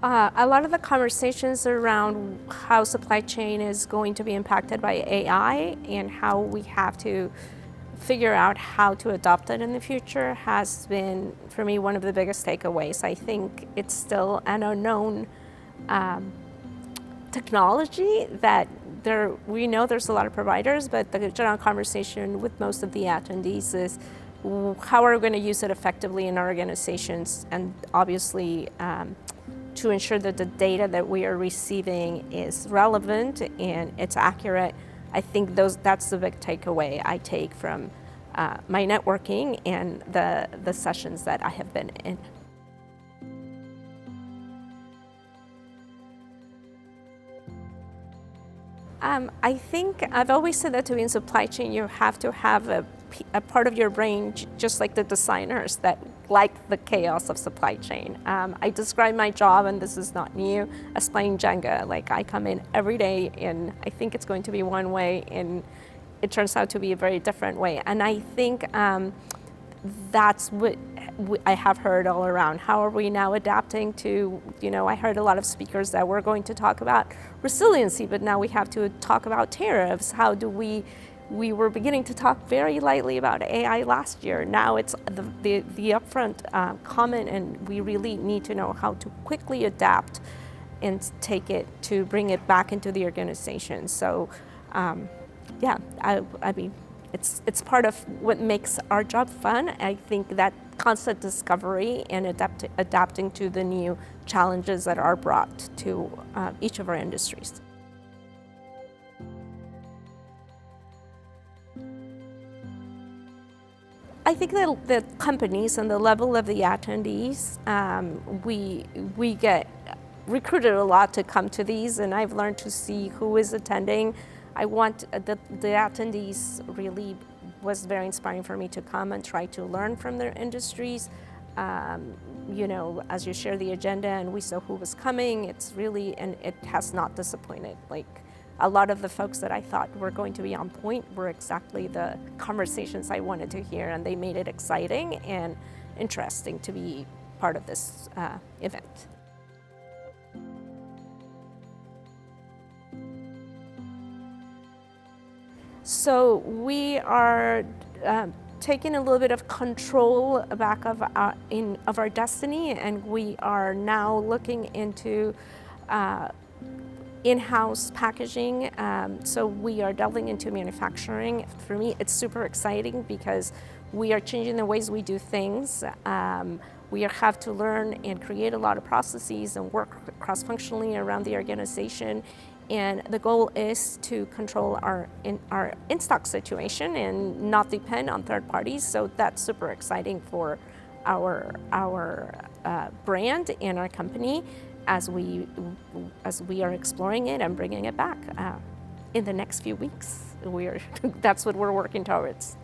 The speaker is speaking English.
A lot of the conversations around how supply chain is going to be impacted by AI and how we have to figure out how to adopt it in the future has been, for me, one of the biggest takeaways. I think it's still an unknown technology that we know there's a lot of providers, but the general conversation with most of the attendees is how are we going to use it effectively in our organizations, and obviously to ensure that the data that we are receiving is relevant and it's accurate. I think that's the big takeaway I take from my networking and the sessions that I have been in. I think I've always said that to be in supply chain, you have to have a part of your brain, just like the designers that like the chaos of supply chain. I describe my job, and this is not new, as playing Jenga. Like, I come in every day and I think it's going to be one way, and it turns out to be a very different way. And I think that's what I have heard all around. How are we now adapting to, I heard a lot of speakers that we're going to talk about resiliency, but now we have to talk about tariffs. How do we were beginning to talk very lightly about AI last year. Now it's the upfront comment, and we really need to know how to quickly adapt and take it to bring it back into the organization. So yeah, I mean, it's part of what makes our job fun. I think that constant discovery and adapting to the new challenges that are brought to each of our industries. I think that the companies and the level of the attendees, we get recruited a lot to come to these, and I've learned to see who is attending. I want the attendees really was very inspiring for me to come and try to learn from their industries. As you share the agenda and we saw who was coming, it's really, and it has not disappointed. Like, a lot of the folks that I thought were going to be on point were exactly the conversations I wanted to hear, and they made it exciting and interesting to be part of this event. So we are taking a little bit of control back of our destiny, and we are now looking into in-house packaging. So we are delving into manufacturing. For me, it's super exciting because we are changing the ways we do things. We have to learn and create a lot of processes and work cross-functionally around the organization. And the goal is to control our in-stock situation and not depend on third parties. So that's super exciting for our brand and our company as we are exploring it and bringing it back in the next few weeks. That's what we're working towards.